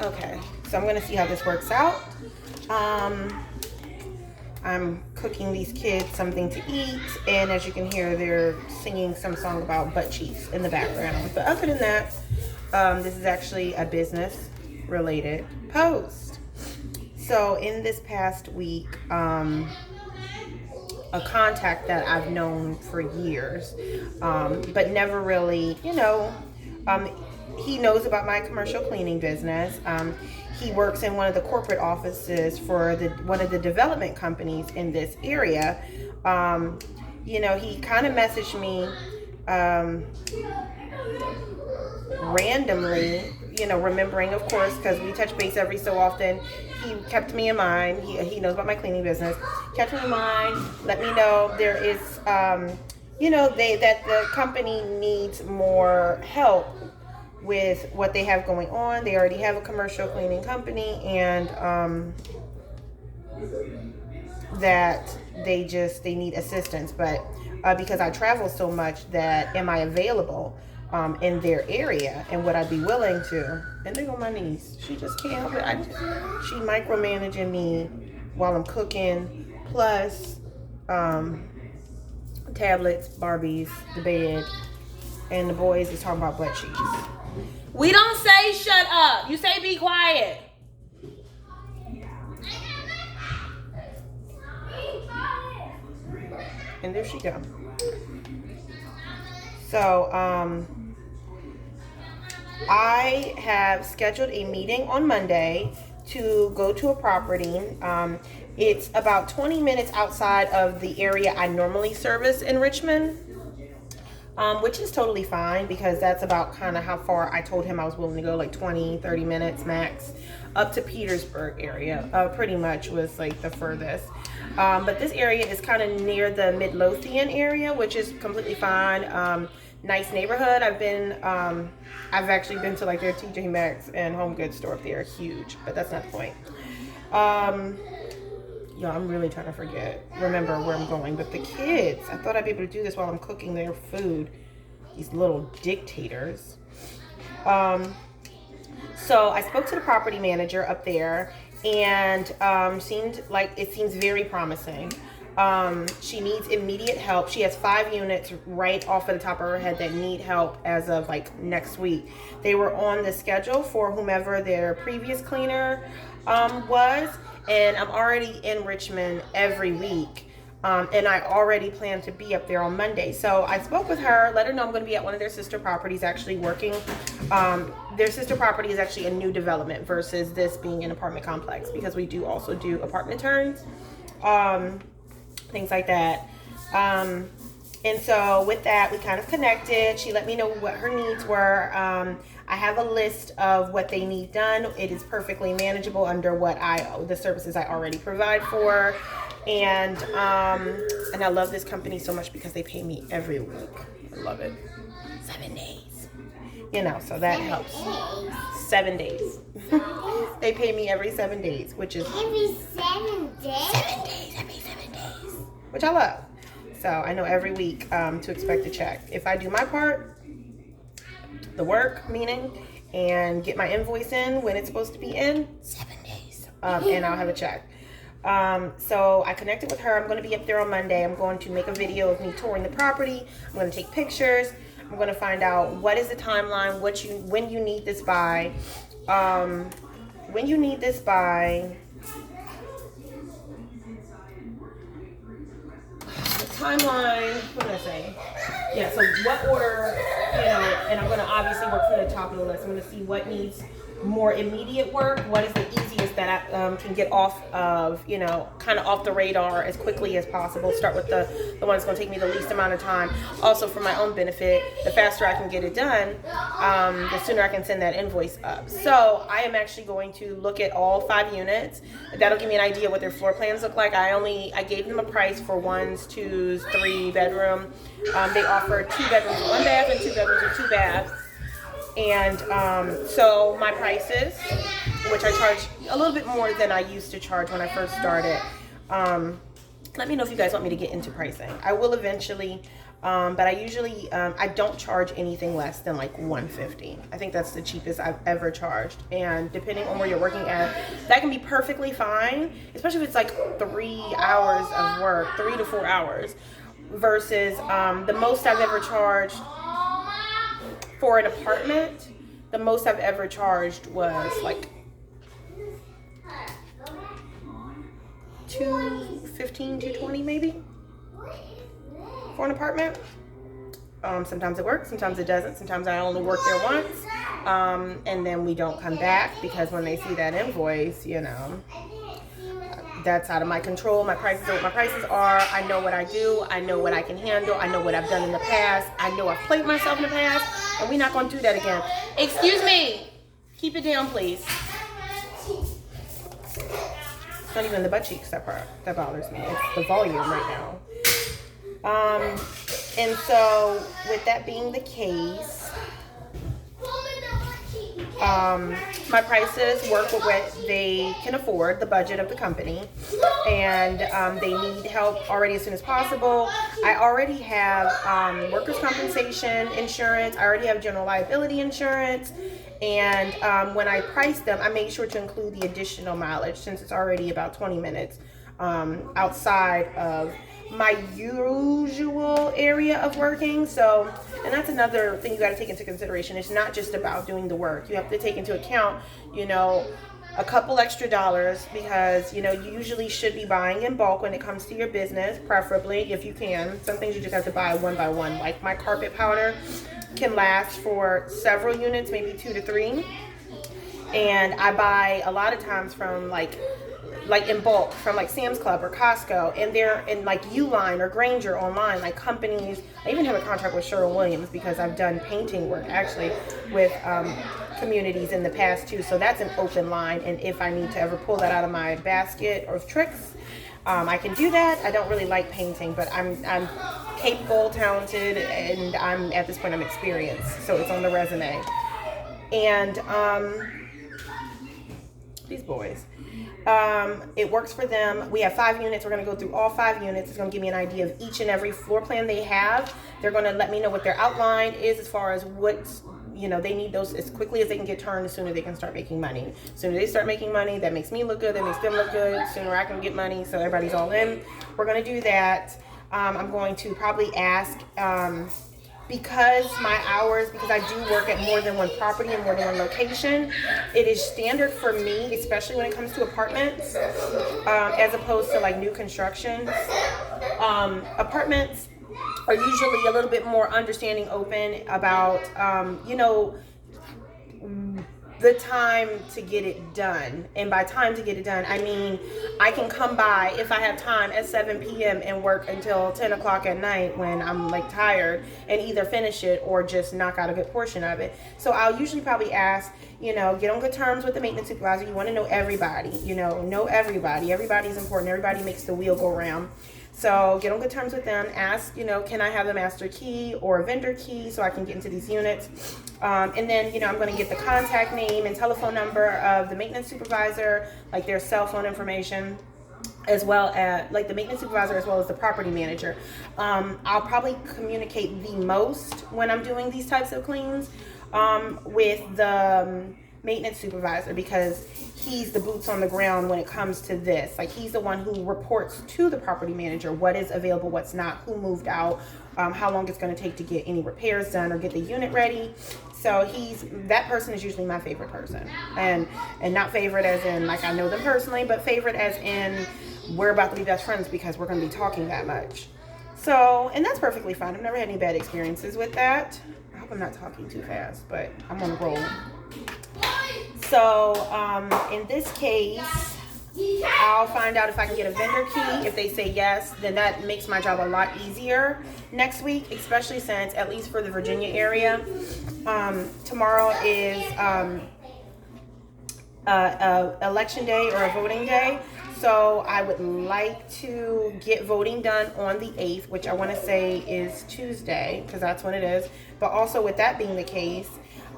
Okay, so I'm gonna see how this works out. I'm cooking these kids something to eat, and as you can hear, they're singing some song about butt cheeks in the background. But other than that, this is actually a business related post. So in this past week, a contact that I've known for years, but never really, he knows about my commercial cleaning business. He works in one of the corporate offices for one of the development companies in this area. He kind of messaged me randomly, remembering, of course, because we touch base every so often. He kept me in mind. He knows about my cleaning business. Kept me in mind. Let me know there is, that the company needs more help with what they have going on. They already have a commercial cleaning company, and that they need assistance. But because I travel so much, that am I available in their area, and would I be willing to? And they're on my knees. She just can't help it. She micromanaging me while I'm cooking, plus tablets, Barbies, the bed, and the boys is talking about butt cheeks. We don't say shut up. You say be quiet. And there she go. So, I have scheduled a meeting on Monday to go to a property. It's about 20 minutes outside of the area I normally service in Richmond, which is totally fine because that's about kind of how far I told him I was willing to go, like 20, 30 minutes max, up to Petersburg area, pretty much was like the furthest. But this area is kind of near the Midlothian area, which is completely fine. Nice neighborhood. I've actually been to like their TJ Maxx and Home Goods store up there, huge, but that's not the point. I'm really trying to remember where I'm going, but the kids, I thought I'd be able to do this while I'm cooking their food. These little dictators. So I spoke to the property manager up there, and it seems very promising. She needs immediate help. She has 5 units right off of the top of her head that need help as of like next week. They were on the schedule for whomever their previous cleaner was, and I'm already in Richmond every week. And I already plan to be up there on Monday. So I spoke with her, let her know I'm going to be at one of their sister properties actually working. Their sister property is actually a new development versus this being an apartment complex, because we do also do apartment turns, things like that. And so with that, we kind of connected. She let me know what her needs were. I have a list of what they need done. It is perfectly manageable under the services I already provide for. And I love this company so much because they pay me every week. I love it. 7 days. So that helps. 7 days. They pay me every 7 days, which is... Every 7 days? 7 days, every 7 days. Which I love. So I know every week to expect a check. If I do my part, the work, meaning, and get my invoice in when it's supposed to be in, 7 days. And I'll have a check. So I connected with her. I'm going to be up there on Monday. I'm going to make a video of me touring the property. I'm going to take pictures. I'm going to find out what is the timeline, when you need this by. When you need this by. The timeline, what did I say? Yeah, so what order, and I'm going to obviously work from the top of the list. I'm going to see what needs more immediate work, what is the easiest that I can get off of, kind of off the radar as quickly as possible. Start with the one that's going to take me the least amount of time. Also, for my own benefit, the faster I can get it done, the sooner I can send that invoice up. So I am actually going to look at all 5 units. That'll give me an idea what their floor plans look like. I gave them a price for 1s, 2s, 3 bedroom. They offer 2 bedrooms, 1 bath, and 2 bedrooms with 2 baths. And so my prices, which I charge a little bit more than I used to charge when I first started. Let me know if you guys want me to get into pricing. I will eventually, But I usually I don't charge anything less than like $150. I think that's the cheapest I've ever charged. And depending on where you're working at, that can be perfectly fine, especially if it's like 3 hours of work, 3 to 4 hours, versus the most I've ever charged for an apartment. The most I've ever charged was like $215, $220 maybe for an apartment. Sometimes it works, sometimes it doesn't. Sometimes I only work there once, and then we don't come back because when they see that invoice, you know, that's out of my control. My prices are what my prices are. I know what I do. I know what I can handle. I know what I've done in the past. I know I've played myself in the past, and we're not going to do that again. Excuse me. Keep it down, please. It's not even the butt cheeks that bothers me. It's the volume right now. And so with that being the case, my prices work with what they can afford, the budget of the company, and they need help already as soon as possible. I already have workers' compensation insurance. I already have general liability insurance. And when I price them, I make sure to include the additional mileage since it's already about 20 minutes outside of my usual area of working. So, and that's another thing you got to take into consideration. It's not just about doing the work. You have to take into account, you know, a couple extra dollars because, you know, you usually should be buying in bulk when it comes to your business, preferably if you can. Some things you just have to buy one by one. Like my carpet powder can last for several units, maybe 2 to 3. And I buy a lot of times from like in bulk from like Sam's Club or Costco, and they're in like Uline or Granger online, like companies. I even have a contract with Sherwin-Williams because I've done painting work actually with communities in the past too. So that's an open line, and if I need to ever pull that out of my basket or tricks, I can do that. I don't really like painting, but I'm capable, talented, and I'm at this point I'm experienced, so it's on the resume. And these boys, it works for them. We have 5 units. We're going to go through all 5 units. It's going to give me an idea of each and every floor plan they have. They're going to let me know what their outline is as far as what's, you know, they need those as quickly as they can get turned, as soon as they can start making money. As soon as they start making money, that makes me look good, that makes them look good. Sooner I can get money, so everybody's all in. We're going to do that. I'm going to probably ask, because I do work at more than one property and more than one location, it is standard for me, especially when it comes to apartments, as opposed to like new construction. Apartments are usually a little bit more understanding, open about, you know, the time to get it done. And by time to get it done, I mean I can come by if I have time at 7 p.m. and work until 10 o'clock at night when I'm like tired, and either finish it or just knock out a good portion of it. So I'll usually probably ask, you know, get on good terms with the maintenance supervisor. You want to know everybody, you know everybody. Everybody's important. Everybody makes the wheel go round. So get on good terms with them. Ask, you know, can I have a master key or a vendor key so I can get into these units? And then, you know, I'm going to get the contact name and telephone number of the maintenance supervisor, like their cell phone information, as well as like the maintenance supervisor as well as the property manager. I'll probably communicate the most when I'm doing these types of cleans with the maintenance supervisor, because he's the boots on the ground when it comes to this. Like, he's the one who reports to the property manager what is available, what's not, who moved out, how long it's going to take to get any repairs done or get the unit ready. So that person is usually my favorite person, and not favorite as in like I know them personally, but favorite as in we're about to be best friends because we're going to be talking that much. So, and that's perfectly fine. I've never had any bad experiences with that. I hope I'm not talking too fast, but I'm on a roll. So in this case, I'll find out if I can get a vendor key. If they say yes, then that makes my job a lot easier next week, especially since, at least for the Virginia area, tomorrow is election day or a voting day. So I would like to get voting done on the 8th, which I want to say is Tuesday, because that's when it is. But also, with that being the case,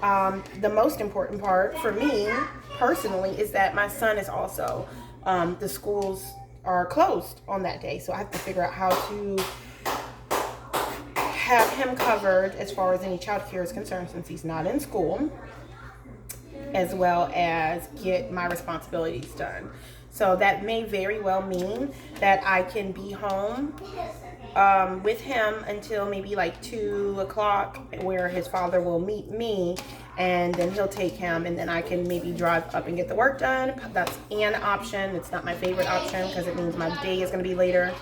the most important part for me personally is that my son is also, the schools are closed on that day. So I have to figure out how have him covered as far as any child care is concerned since he's not in school, as well as get my responsibilities done. So that may very well mean that I can be home with him until maybe like 2 o'clock, where his father will meet me, and then he'll take him, and then I can maybe drive up and get the work done. That's an option. It's not my favorite option because it means my day is going to be later.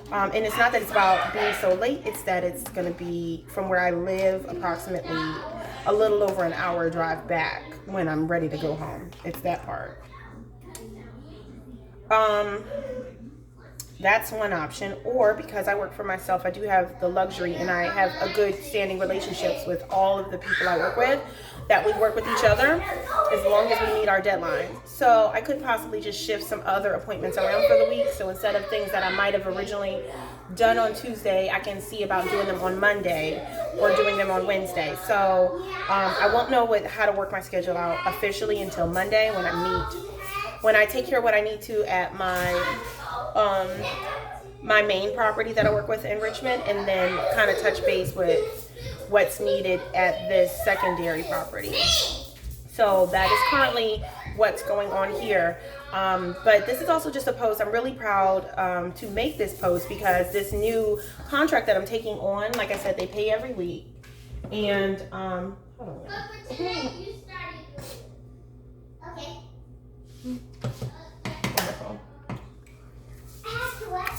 And it's not that it's about being so late, it's that it's going to be from where I live approximately a little over an hour drive back when I'm ready to go home. It's that part. That's one option. Or because I work for myself, I do have the luxury, and I have a good standing relationships with all of the people I work with, that we work with each other as long as we meet our deadlines. So I could possibly just shift some other appointments around for the week. So instead of things that I might have originally done on Tuesday, I can see about doing them on Monday or doing them on Wednesday. So I won't know how to work my schedule out officially until Monday when I take care of what I need to at my main property that I work with in Richmond, and then kind of touch base with what's needed at this secondary property. So that is currently what's going on here. But this is also just a post. I'm really proud to make this post because this new contract that I'm taking on, like I said, they pay every week. And hold on. Okay. Wonderful.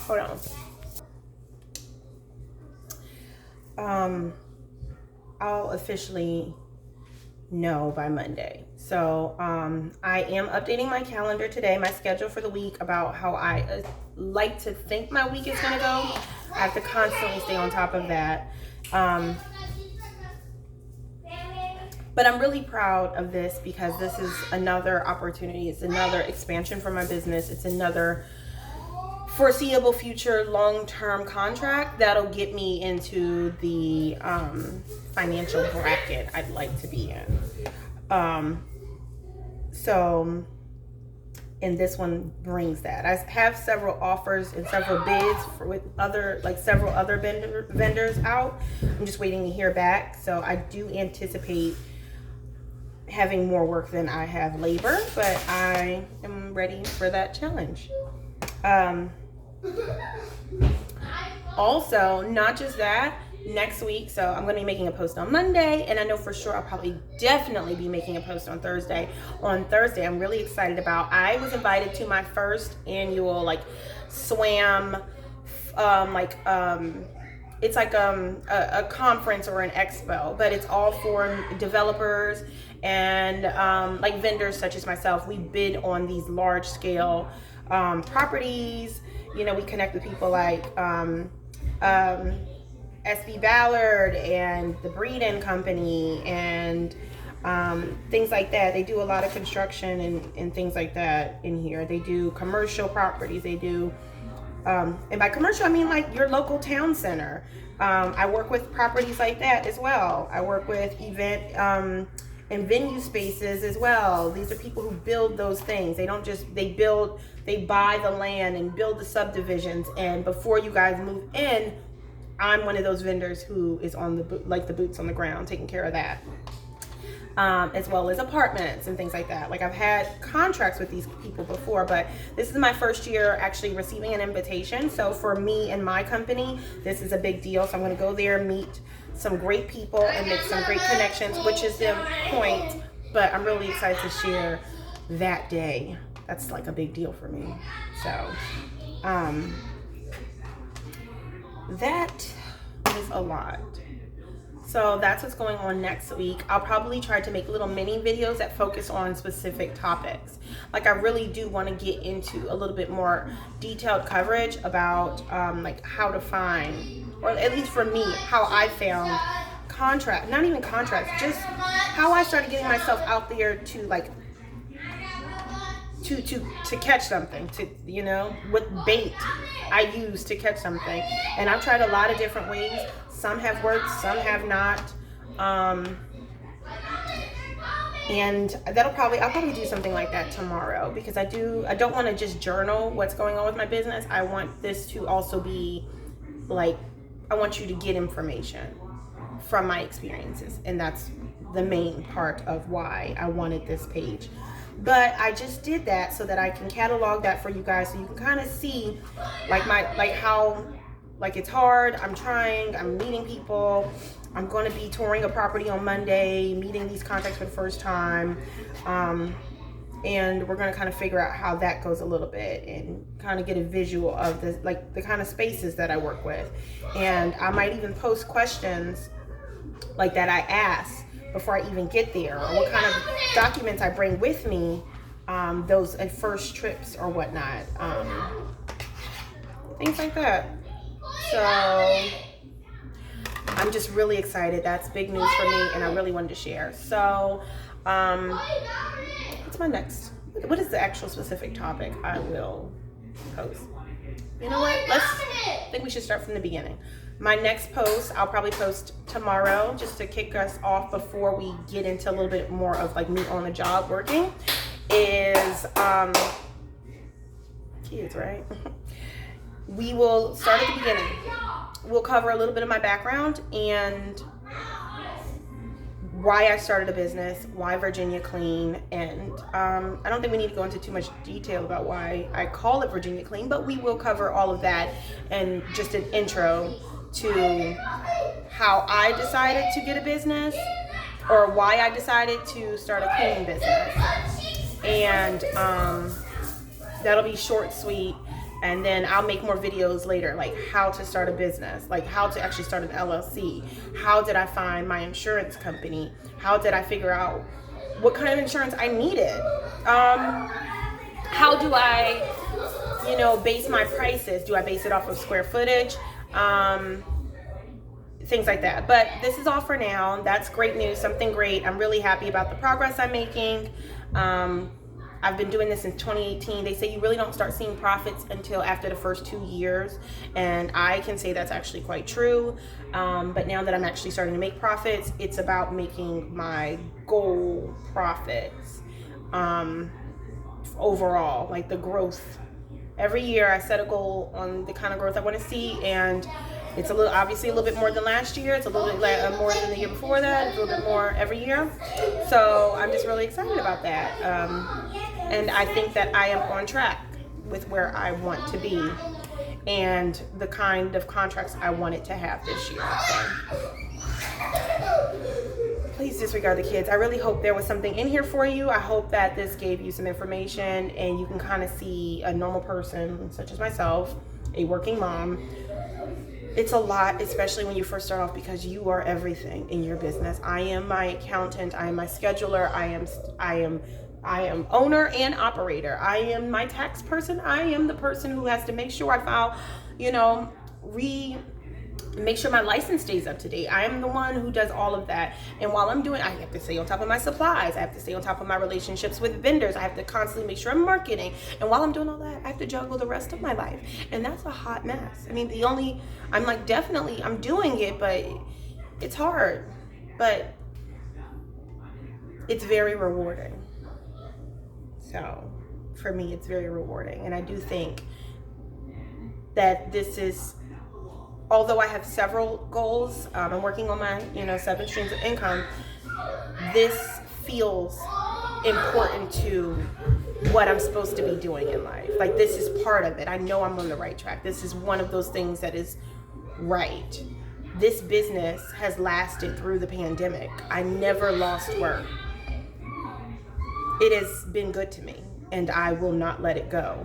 Hold on. I'll officially know by Monday. So I am updating my calendar today, my schedule for the week, about how I like to think my week is gonna go. I have to constantly stay on top of that. But I'm really proud of this because this is another opportunity. It's another expansion for my business. It's another foreseeable future long-term contract that'll get me into the financial bracket I'd like to be in. And this one brings that. I have several offers and several bids with several other vendors out. I'm just waiting to hear back. So I do anticipate having more work than I have labor, but I am ready for that challenge. Also, not just that, next week, so I'm going to be making a post on Monday, and I know for sure I'll probably definitely be making a post on Thursday. On Thursday, I'm really excited about, I was invited to my first annual SWAM, it's like a conference or an expo, but it's all for developers and vendors such as myself. We bid on these large scale properties. You know, we connect with people like SB Ballard and the Breeden Company and things like that. They do a lot of construction and things like that in here. They do commercial properties. They do, and by commercial, I mean like your local town center. I work with properties like that as well. I work with event and venue spaces as well. These are people who build those things. They don't just, they buy the land and build the subdivisions. And before you guys move in, I'm one of those vendors who is on the boots on the ground, taking care of that. As well as apartments and things like that. Like I've had contracts with these people before, but this is my first year actually receiving an invitation. So for me and my company, this is a big deal. So I'm going to go there, meet some great people and make some great connections, which is the point. But I'm really excited to share that day. That's like a big deal for me. So that is a lot. So that's what's going on next week. I'll probably try to make little mini videos that focus on specific topics. Like I really do want to get into a little bit more detailed coverage about how to find, or at least for me, how I found not even contracts, just how I started getting myself out there to catch something, what bait I use to catch something. And I've tried a lot of different ways. Some have worked, some have not. And I'll probably do something like that tomorrow, because I don't want to just journal what's going on with my business. I want this to also be like I want you to get information from my experiences, and that's the main part of why I wanted this page. But I just did that so that I can catalog that for you guys, so you can kind of see how it's hard. I'm trying, I'm meeting people. I'm going to be touring a property on Monday, meeting these contacts for the first time. And we're going to kind of figure out how that goes a little bit and kind of get a visual of the kind of spaces that I work with. And I might even post questions like that I ask before I even get there, or what kind of documents I bring with me, those at first trips or whatnot, things like that. So I'm just really excited. That's big news for me, and I really wanted to share. So what's my next? What is the actual specific topic I will post? You know what? I think we should start from the beginning. My next post, I'll probably post tomorrow, just to kick us off before we get into a little bit more of like me on the job working, is kids, right? We will start at the beginning. We'll cover a little bit of my background and why I started a business, why Virginia Clean, and I don't think we need to go into too much detail about why I call it Virginia Clean, but we will cover all of that and just an intro to how I decided to get a business, or why I decided to start a cleaning business. And that'll be short, sweet. And then I'll make more videos later, like how to start a business, like how to actually start an LLC. How did I find my insurance company? How did I figure out what kind of insurance I needed? How do I, base my prices? Do I base it off of square footage? Things like that. But this is all for now. That's great news, something great. I'm really happy about the progress I'm making. I've been doing this since 2018. They say you really don't start seeing profits until after the first 2 years. And I can say that's actually quite true. But now that I'm actually starting to make profits, it's about making my goal profits overall, like the growth. Every year I set a goal on the kind of growth I want to see, and it's obviously a little bit more than last year. It's a little bit more than the year before that. It's a little bit more every year. So I'm just really excited about that. And I think that I am on track with where I want to be and the kind of contracts I wanted to have this year. So please disregard the kids. I really hope there was something in here for you. I hope that this gave you some information and you can kind of see a normal person, such as myself, a working mom. It's a lot, especially when you first start off, because you are everything in your business. I am my accountant. I am my scheduler. I am owner and operator. I am my tax person. I am the person who has to make sure I file, make sure my license stays up to date. I am the one who does all of that. And while I'm doing, I have to stay on top of my supplies. I have to stay on top of my relationships with vendors. I have to constantly make sure I'm marketing. And while I'm doing all that, I have to juggle the rest of my life. And that's a hot mess. I mean, I'm doing it, but it's hard. But it's very rewarding. So for me, it's very rewarding. And I do think that this is, although I have several goals, I'm working on my, 7 streams of income, this feels important to what I'm supposed to be doing in life. Like, this is part of it. I know I'm on the right track. This is one of those things that is right. This business has lasted through the pandemic. I never lost work. It has been good to me, and I will not let it go.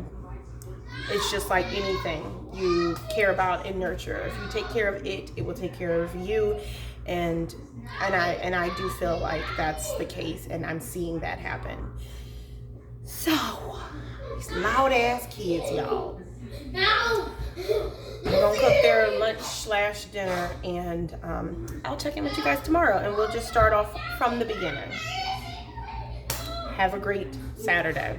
It's just like anything you care about and nurture. If you take care of it, it will take care of you. And I do feel like that's the case, and I'm seeing that happen. So, these loud ass kids, y'all. We're gonna cook their lunch/dinner, and I'll check in with you guys tomorrow, and we'll just start off from the beginning. Have a great Saturday.